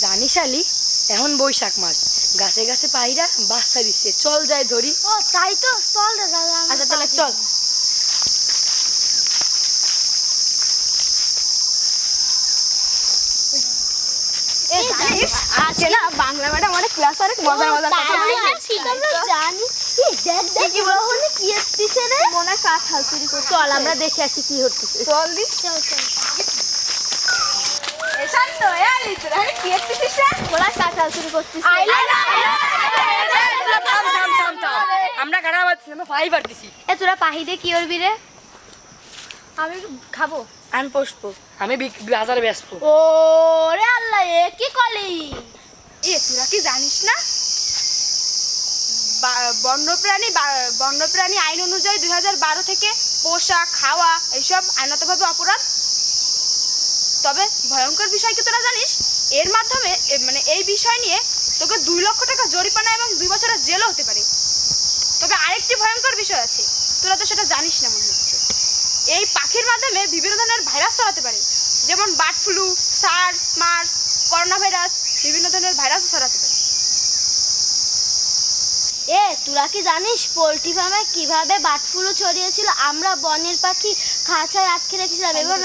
জানিস আলি, এখন বৈশাখ মাস, গাছে গাছে পায়রা বাচ্চা দিচ্ছে, চল যাই ধরি। ও তাই তো, চল রে দাদা। আচ্ছা তাহলে চল। আজকে না বাংলা ম্যাডাম অনেক ক্লাস অনেক মজার মজার কথা বলেছে। জানি দেখ দেখ কি বলছিস, কি হচ্ছে রে? মনে কাঁঠাল চুরি করতে। চল আমরা দেখে আসি কি হচ্ছে। চল দি, চল চল। শান্ত হয়ে আলি, তোরা কি হচ্ছিস রে? ওরা কাঁঠাল চুরি করছিস। আমরা খারাপ আছি, আমরা ফাইভ পারতেছি। এ তোরা পাহিদে কি করবি রে? আমি খাবো। আমি পুষবো, আমি বাজারে বেচবো। ও রে আল্লাহ, এ কি কলি? এ তোরা কি জানিস না, বন্যপ্রাণী আইন অনুযায়ী 2012 থেকে পোষা খাওয়া এইসব আইনগতভাবে অপরাধ। তবে ভয়ঙ্কর বিষয় কি তোরা জানিস, এর মাধ্যমে মানে এই বিষয় নিয়ে তোকে 2 লক্ষ টাকা জরিমানা এবং 2 বছরের জেলও হতে পারে। তবে আরেকটি ভয়ঙ্কর বিষয় আছে, তোরা তো সেটা জানিস না মনে হচ্ছে। এই পাখির মাধ্যমে বিভিন্ন ধরনের ভাইরাস ছড়াতে পারে, যেমন bird flu, SARS, MERS, corona virus, বিভিন্ন ধরনের ভাইরাসও ছড়াতে পারে। এ তোরা কি জানিস পোল্ট্রি ফার্মে কিভাবে বার্ড ফ্লু ছড়িয়েছিল? আমরা বনের পাখি খাঁচায় আটকে রেখেছিলাম এবং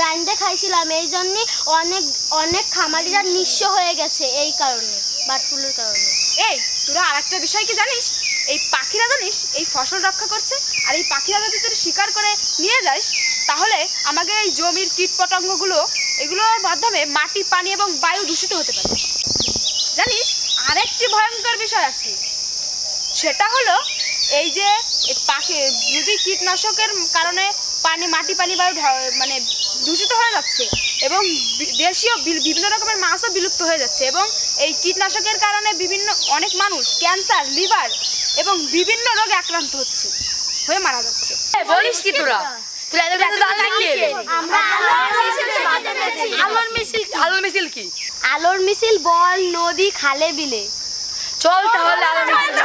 রান্না খাইছিলাম, এই জন্যে অনেক অনেক খামারিরা নিঃস্ব হয়ে গেছে এই কারণে, বার্ড ফ্লুর কারণে। এই তোরা আরেকটা বিষয় কি জানিস, এই পাখিরা জানিস এই ফসল রক্ষা করছে, আর এই পাখিরা যদি তুই শিকার করে নিয়ে যাস, তাহলে আমাদের এই জমির কীট পতঙ্গগুলো এগুলোর মাধ্যমে মাটি, পানি এবং বায়ু দূষিত হতে পারে। জানিস আরেকটি ভয়ঙ্কর বিষয় আছে, সেটা হলো এই যে এই পাখি যদি কীটনাশকের কারণে মাটি, পানি, বায়ু মানে দূষিত হয়ে যাচ্ছে এবং দেশীয় বিভিন্ন রকমের মাছও বিলুপ্ত হয়ে যাচ্ছে, এবং এই কীটনাশকের কারণে অনেক মানুষ ক্যান্সার, লিভার এবং বিভিন্ন রোগে আক্রান্ত হয়ে মারা যাচ্ছে। বলিস কি তোরা? আলোর মিছিল কি? আলোর মিছিল বল নদী খালে বিলে। চল তাহলে আলোর মিছিল।